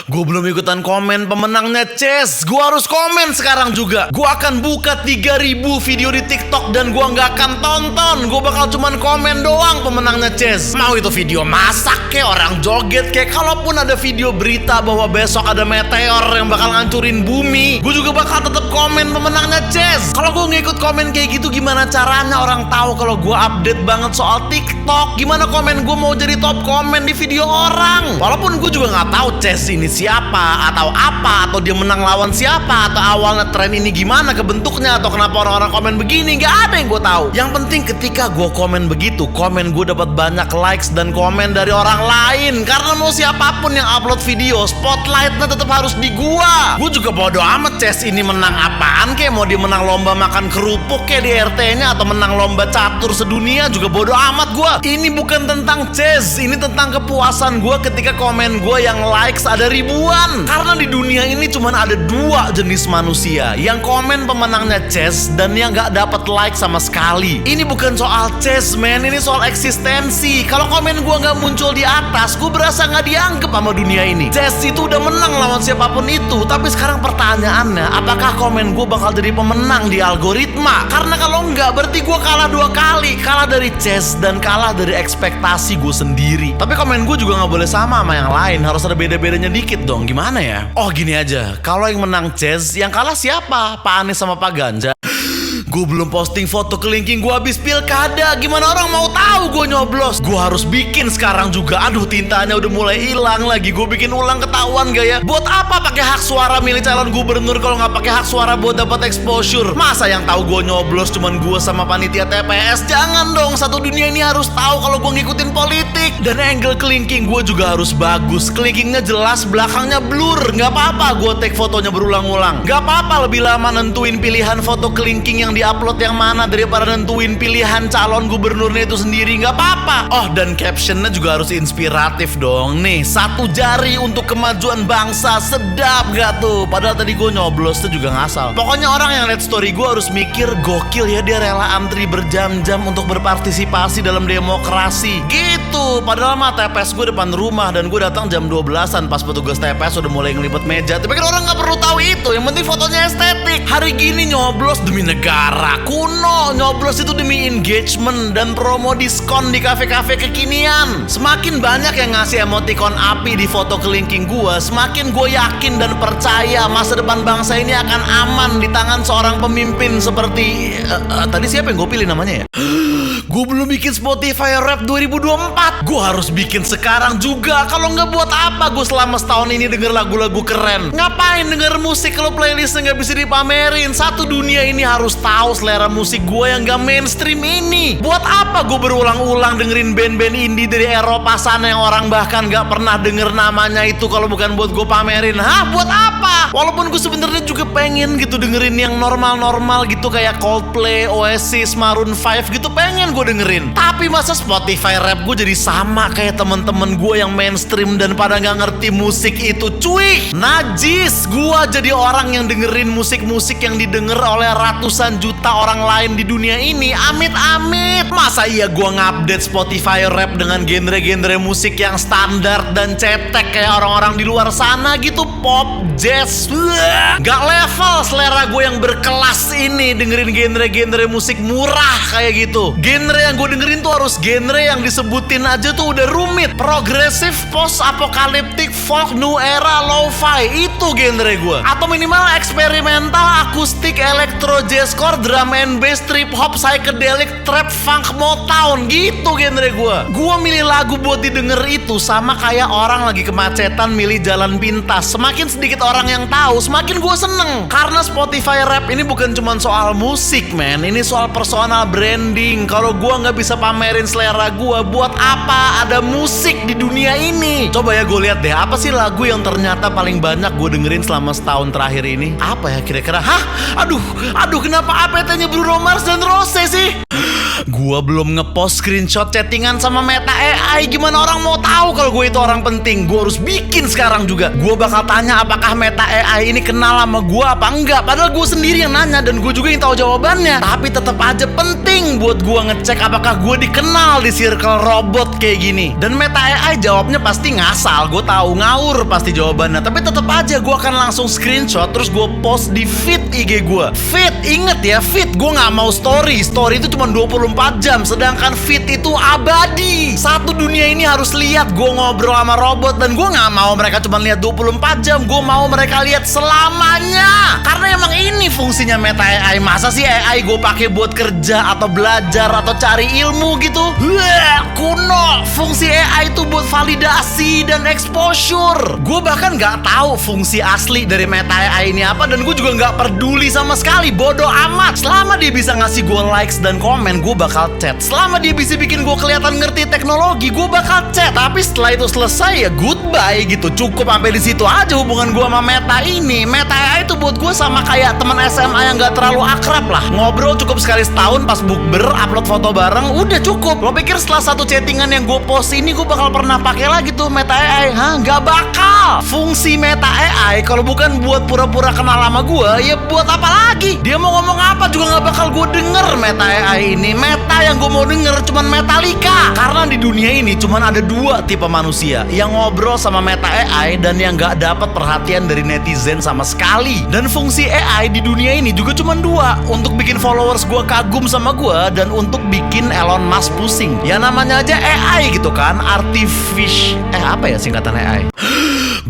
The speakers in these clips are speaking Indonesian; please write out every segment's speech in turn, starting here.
Gue belum ikutan komen pemenangnya Ces. Gue harus komen sekarang juga. Gue akan buka 3000 video di TikTok dan gue nggak akan tonton. Gue bakal cuman komen doang pemenangnya Ces. Mau itu video masak kayak orang joget kayak, kalaupun ada video berita bahwa besok ada meteor yang bakal ngancurin bumi, gue juga bakal tetap komen pemenangnya Ces. Kalau gue ngikut komen kayak gitu, gimana caranya orang tahu kalau gue update banget soal TikTok? Gimana komen gue mau jadi top komen di video orang? Walaupun gue juga nggak tahu Ces ini siapa atau apa, atau dia menang lawan siapa, atau awalnya tren ini gimana kebentuknya, atau kenapa orang-orang komen begini, nggak ada yang gue tahu. Yang penting ketika gue komen begitu, komen gue dapat banyak likes dan komen dari orang lain. Karena mau siapapun yang upload video, spotlightnya tetap harus di gua. Gue juga bodo amat Ces ini menang apaan, kayak mau dia menang lomba makan kerupuk kayak di RT-nya, atau menang lomba catur sedunia, juga bodo amat gua. Ini bukan tentang Ces, ini tentang kepuasan gue ketika komen gue yang likes ada ribuan. Karena di dunia ini cuma ada dua jenis manusia, yang komen pemenangnya Ces dan yang gak dapat like sama sekali. Ini bukan soal Ces men, ini soal eksistensi. Kalau komen gue gak muncul di atas, gue berasa gak dianggap sama dunia ini. Ces itu udah menang lawan siapapun itu. Tapi sekarang pertanyaannya, apakah komen gue bakal jadi pemenang di algoritma? Karena kalau enggak, berarti gue kalah dua kali. Kalah dari Ces dan kalah dari ekspektasi gue sendiri. Tapi komen gue juga gak boleh sama yang lain, harus ada beda-bedanya dikit dong. Gimana ya? Oh gini aja, kalau yang menang Ces, yang kalah siapa? Pak Anies sama Pak Ganjar. Gue belum posting foto kelingking gue habis pilkada. Gimana orang mau tahu gue nyoblos? Gue harus bikin sekarang juga. Aduh, tintanya udah mulai hilang lagi. Gue bikin ulang, ketahuan gak ya? Buat apa pakai hak suara milih calon gubernur kalau nggak pakai hak suara buat dapat exposure? Masa yang tahu gue nyoblos cuman gue sama panitia TPS? Jangan dong, satu dunia ini harus tahu kalau gue ngikutin politik. Dan angle kelingking gue juga harus bagus. Kelingkingnya jelas, belakangnya blur. Nggak apa-apa gue take fotonya berulang-ulang. Nggak apa-apa lebih lama nentuin pilihan foto kelingking yang di-upload yang mana daripada nentuin pilihan calon gubernurnya itu sendiri. Nggak apa-apa. Oh, dan captionnya juga harus inspiratif dong. Nih, 1 jari untuk kemajuan bangsa. Sedap gak tuh? Padahal tadi gue nyoblos tuh juga ngasal. Pokoknya orang yang liat story gue harus mikir, gokil ya dia rela antri berjam-jam untuk berpartisipasi dalam demokrasi gitu. Padahal mah TPS gue depan rumah dan gue datang jam 12-an pas petugas TPS udah mulai ngelipet meja. Tapi kan orang gak perlu tahu itu. Yang penting fotonya estetik. Hari gini nyoblos demi negara. Kuno, nyoblos itu demi engagement dan promo diskon di kafe-kafe kekinian. Semakin banyak yang ngasih emoticon api di foto kelingking gue, semakin gue yakin dan percaya masa depan bangsa ini akan aman di tangan seorang pemimpin seperti tadi siapa yang gue pilih namanya ya? Gue belum bikin Spotify Rap 2024. Gue harus bikin sekarang juga. Kalau nggak buat apa gue selama setahun ini denger lagu-lagu keren? Ngapain denger musik kalau playlistnya nggak bisa dipamerin? Satu dunia ini harus tahu selera musik gue yang gak mainstream ini. Buat apa gue berulang-ulang dengerin band-band indie dari Eropa sana yang orang bahkan gak pernah denger namanya itu kalau bukan buat gue pamerin? Hah? Buat apa? Walaupun gue sebenarnya juga pengen gitu dengerin yang normal-normal gitu kayak Coldplay, Oasis, Maroon 5 gitu, pengen gue dengerin. Tapi masa Spotify Rap gue jadi sama kayak temen-temen gue yang mainstream dan pada gak ngerti musik itu? Cuy, najis. Gue jadi orang yang dengerin musik-musik yang didengar oleh ratusan juta orang lain di dunia ini. Amit-amit. Masa iya gue ngupdate Spotify Rap dengan genre-genre musik yang standar dan cetek kayak orang-orang di luar sana gitu? Pop, jazz, gak level selera gue yang berkelas ini dengerin genre-genre musik murah kayak gitu. Genre yang gue dengerin tuh harus genre yang disebutin aja tuh udah rumit. Progresif, post-apokaliptik, folk, new era, lo-fi. Itu genre gue. Atau minimal eksperimental, akustik, elektro, jazzcore, drum and bass, trip hop, psychedelic, trap, funk, motown. Gitu genre gue. Gue milih lagu buat didengar itu sama kayak orang lagi kemacetan milih jalan pintas. Semakin sedikit orang yang tahu, semakin gue seneng. Karena Spotify Rap ini bukan cuma soal musik men, ini soal personal branding. Kalau gue nggak bisa pamerin selera gue, buat apa ada musik di dunia ini? Coba ya gue lihat deh, apa sih lagu yang ternyata paling banyak gue dengerin selama setahun terakhir ini? Apa ya kira-kira? Hah? Aduh, kenapa APT-nya Bruno Mars dan Rose sih? Gua belum ngepost screenshot chattingan sama Meta AI. Gimana orang mau tahu kalau gue itu orang penting? Gue harus bikin sekarang juga. Gue bakal tanya apakah Meta AI ini kenal sama gue apa enggak. Padahal gue sendiri yang nanya dan gue juga yang tahu jawabannya. Tapi tetap aja penting buat gue ngecek apakah gue dikenal di circle robot kayak gini. Dan Meta AI jawabnya pasti ngasal. Gue tahu ngawur pasti jawabannya. Tapi tetap aja gue akan langsung screenshot terus gue post di feed IG gue. Feed, inget ya, feed. Gue nggak mau story. Story itu cuma 24 jam, sedangkan feed itu abadi. Satu dunia ini harus lihat gue ngobrol sama robot. Dan gue nggak mau mereka cuma lihat 24 jam. Gue mau mereka lihat selamanya. Karena emang ini fungsinya Meta AI. Masa sih AI gue pakai buat kerja atau belajar atau cari ilmu gitu? Kuno. Fungsi AI itu buat validasi dan exposure. Gue bahkan nggak tahu fungsi asli dari Meta AI ini apa. Dan gue juga nggak peduli sama sekali. Bodoh amat. Selama dia bisa ngasih gue likes dan komen, gue bakal chat. Selama dia bisa bikin gue kelihatan ngerti teknologi, gue bakal chat. Tapi setelah itu selesai ya goodbye gitu. Cukup sampai di situ aja hubungan gue sama Meta ini. Meta AI itu buat gue sama kayak teman SMA yang gak terlalu akrab lah. Ngobrol cukup sekali setahun pas bukber, upload foto bareng, udah cukup. Lo pikir setelah satu chattingan yang gue post ini gue bakal pernah pakai lagi tuh Meta AI? Hah? Gak bakal. Fungsi Meta AI kalau bukan buat pura-pura kenal sama gue, ya buat apa lagi? Dia mau ngomong apa juga gak bakal gue denger Meta AI ini. Meta yang gue mau denger cuman Metallica. Karena di dunia ini cuman ada dua tipe manusia, yang ngobrol sama Meta AI dan yang gak dapat perhatian dari netizen sama sekali. Dan fungsi AI di dunia ini juga cuman dua, untuk bikin followers gue kagum sama gue dan untuk bikin Elon Musk pusing. Ya namanya aja AI gitu kan, apa ya singkatan AI?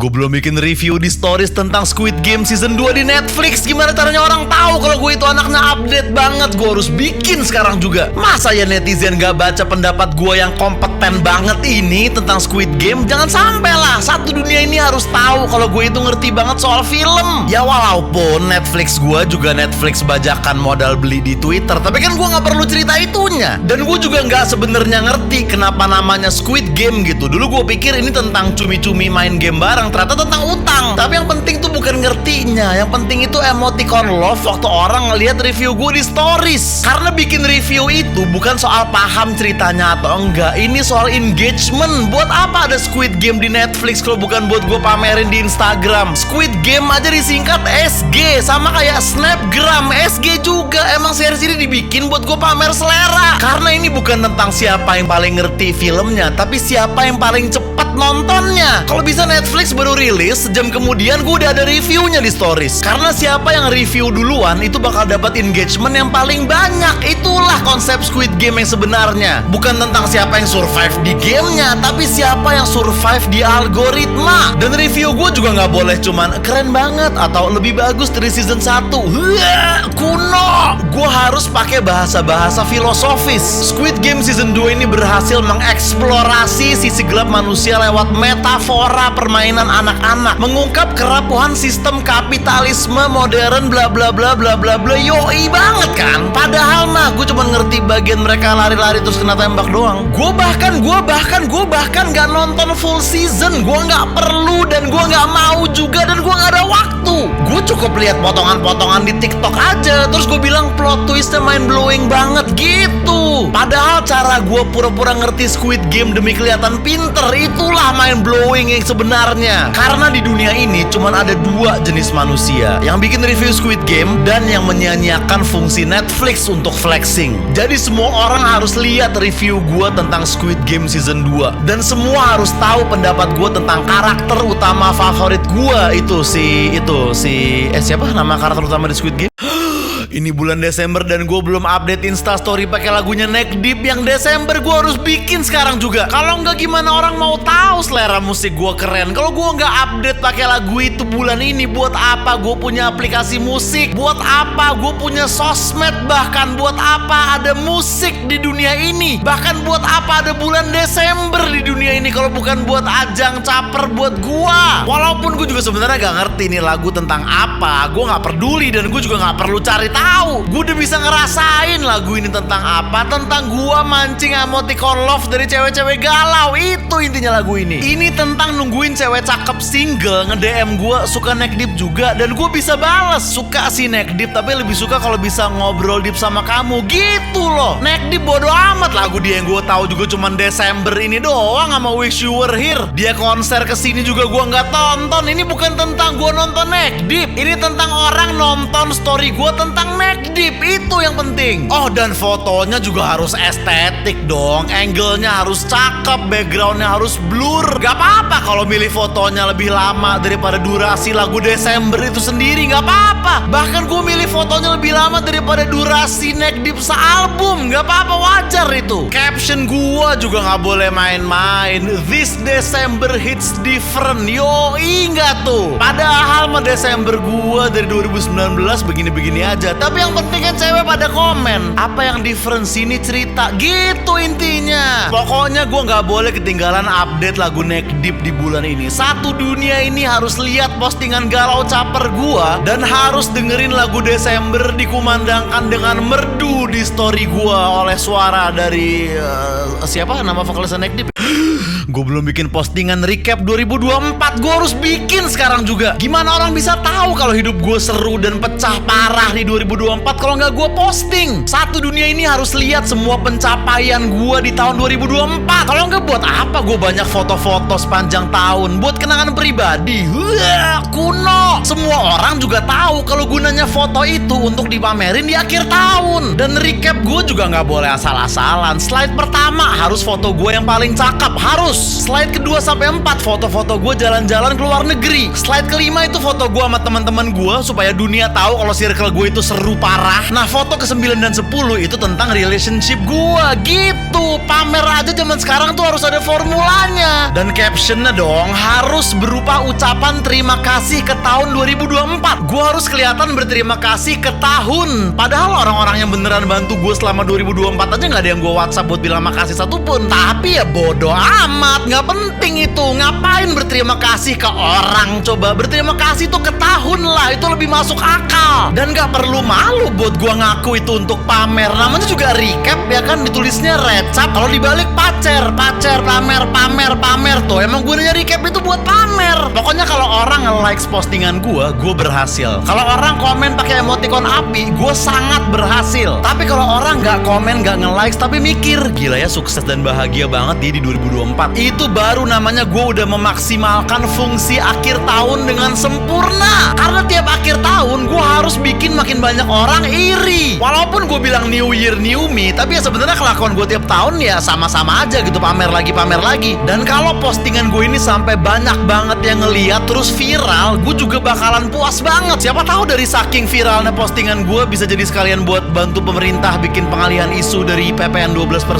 Gue belum bikin review di stories tentang Squid Game season 2 di Netflix. Gimana caranya orang tahu kalau gue itu anaknya update banget? Gue harus bikin sekarang juga. Masa ya netizen gak baca pendapat gue yang kompeten banget ini tentang Squid Game? Jangan sampai lah. Satu dunia ini harus tahu kalau gue itu ngerti banget soal film. Ya walaupun Netflix gue juga Netflix bajakan modal beli di Twitter, tapi kan gue gak perlu cerita itunya. Dan gue juga gak sebenarnya ngerti kenapa namanya Squid Game gitu. Dulu gue pikir ini tentang cumi-cumi main game bareng, ternyata tentang utang. Tapi yang penting tuh bukan ngertinya, yang penting itu emoticon love waktu orang ngelihat review gue di stories. Karena bikin review itu bukan soal paham ceritanya atau enggak, ini soal engagement. Buat apa ada Squid Game di Netflix kalau bukan buat gue pamerin di Instagram? Squid Game aja disingkat SG, sama kayak Snapgram, SG juga. Emang series ini dibikin buat gue pamer selera. Karena ini bukan tentang siapa yang paling ngerti filmnya, tapi siapa yang paling cepat nontonnya. Kalau bisa Netflix baru rilis, sejam kemudian gue udah ada reviewnya di stories. Karena siapa yang review duluan itu bakal dapat engagement yang paling banyak. Itulah konsep Squid Game yang sebenarnya. Bukan tentang siapa yang survive di gamenya, tapi siapa yang survive di algoritma. Dan review gue juga nggak boleh cuman keren banget atau lebih bagus dari season 1. Kuno. Gue harus pakai bahasa-bahasa filosofis. Squid Game season 2 ini berhasil mengeksplorasi sisi gelap manusia lewat metafora permainan anak-anak, mengungkap kerapuhan sistem kapitalisme modern bla bla bla bla bla bla. Yoi banget kan? Padahal mah gue cuma ngerti bagian mereka lari-lari terus kena tembak doang. Gue bahkan gak nonton full season. Gue gak perlu dan gue gak mau juga, dan gue gak ada waktu. Gue cukup lihat potongan-potongan di TikTok aja, terus gue bilang plot twistnya mind blowing banget gitu. Padahal cara gue pura-pura ngerti Squid Game demi kelihatan pinter, itulah mind blowing yang sebenarnya. Karena di dunia ini cuman ada dua jenis manusia, yang bikin review Squid Game dan yang menyia-nyiakan fungsi Netflix untuk flexing. Jadi semua orang harus lihat review gue tentang Squid Game season 2, dan semua harus tahu pendapat gue tentang karakter utama favorit gue itu siapa nama karakter utama di Squid Game? Ini bulan Desember dan gue belum update Instastory pakai lagunya Neck Deep yang Desember. Gue harus bikin sekarang juga. Kalau nggak gimana orang mau tahu selera musik gue keren? Kalau gue nggak update pakai lagu itu bulan ini, buat apa gue punya aplikasi musik? Buat apa gue punya sosmed? Bahkan buat apa ada musik di dunia ini? Bahkan buat apa ada bulan Desember di dunia ini kalau bukan buat ajang caper buat gue? Walaupun gue juga sebenarnya gak ngerti nih lagu tentang apa. Gue nggak peduli dan gue juga nggak perlu cari tahu. Gue udah bisa ngerasain lagu ini tentang apa. Tentang gua mancing emoticon love dari cewek-cewek galau. Itu Gitu intinya lagu ini. Ini tentang nungguin cewek cakep single nge-DM gue suka neck deep juga. Dan gue bisa balas, suka sih neck deep, tapi lebih suka kalau bisa ngobrol deep sama kamu. Gitu loh. Neck deep bodo amat, lagu dia yang gue tahu juga cuman Desember ini doang sama Wish You Were Here. Dia konser kesini juga gue nggak tonton. Ini bukan tentang gue nonton neck deep, ini tentang orang nonton story gue tentang neck deep. Itu yang penting. Oh, dan fotonya juga harus estetik dong. Angle-nya harus cakep, background-nya harus blur. Gak apa-apa kalau milih fotonya lebih lama daripada durasi lagu Desember itu sendiri, gak apa-apa. Bahkan gue milih fotonya lebih lama daripada durasi neck deep sealbum. Gak apa-apa, wajar itu. Caption gue juga gak boleh main-main. This December hits different. Yoi, gak tuh? Padahal mah Desember gue dari 2019 begini-begini aja. Tapi yang penting kan cewek pada komen, apa yang different sini cerita. Gitu intinya. Pokoknya gue gak boleh ketinggalan update lagu neck deep di bulan ini. Satu dunia ini harus lihat postingan galau caper gue, dan harus dengerin lagu Desember dikumandangkan dengan merdu di story gue oleh suara dari siapa nama vokalis neck deep? Gue belum bikin postingan recap 2024. Gue harus bikin sekarang juga. Gimana orang bisa tahu kalau hidup gue seru dan pecah parah di 2024 kalau nggak gue posting? Satu dunia ini harus lihat semua pencapaian gue di tahun 2024. Kalau nggak, buat apa gue banyak foto-foto sepanjang tahun? Buat kenangan pribadi. Kuno. Semua orang juga tahu kalau gunanya foto itu untuk dipamerin di akhir tahun. Dan recap gue juga nggak boleh asal-asalan. Slide pertama harus foto gue yang paling cakep, harus. Slide kedua sampai 4 foto-foto gue jalan-jalan ke luar negeri. Slide kelima itu foto gue sama teman-teman gue supaya dunia tahu kalau circle gue itu seru parah. Nah, foto ke-9 dan 10 itu tentang relationship gue. Gitu. Pamer aja zaman sekarang tuh harus ada formulanya. Dan captionnya dong harus berupa ucapan terima kasih ke tahun 2024. Gue harus kelihatan berterima kasih ke tahun. Padahal orang-orang yang beneran bantu gue selama 2024 aja gak ada yang gue WhatsApp buat bilang makasih satupun. Tapi ya bodo amat, nggak penting itu. Ngapain berterima kasih ke orang? Coba berterima kasih tuh ke tahun lah, itu lebih masuk akal. Dan nggak perlu malu buat gua ngaku itu untuk pamer. Namanya juga recap ya kan, ditulisnya recap. Kalau dibalik pamer, pamer tuh. Emang gunanya recap itu buat pamer. Pokoknya kalau orang nge-likes postingan gua berhasil. Kalau orang komen pakai emoticon api, gua sangat berhasil. Tapi kalau orang nggak komen, nggak nge-likes, tapi mikir, gila ya sukses dan bahagia banget dia di 2024. Itu baru namanya gue udah memaksimalkan fungsi akhir tahun dengan sempurna. Karena tiap akhir tahun gue harus bikin makin banyak orang iri. Walaupun gue bilang new year new me, tapi ya sebenarnya kelakuan gue tiap tahun ya sama-sama aja gitu, pamer lagi. Dan kalau postingan gue ini sampai banyak banget yang ngeliat terus viral, gue juga bakalan puas banget. Siapa tahu dari saking viralnya postingan gue bisa jadi sekalian buat bantu pemerintah bikin pengalihan isu dari PPN 12%.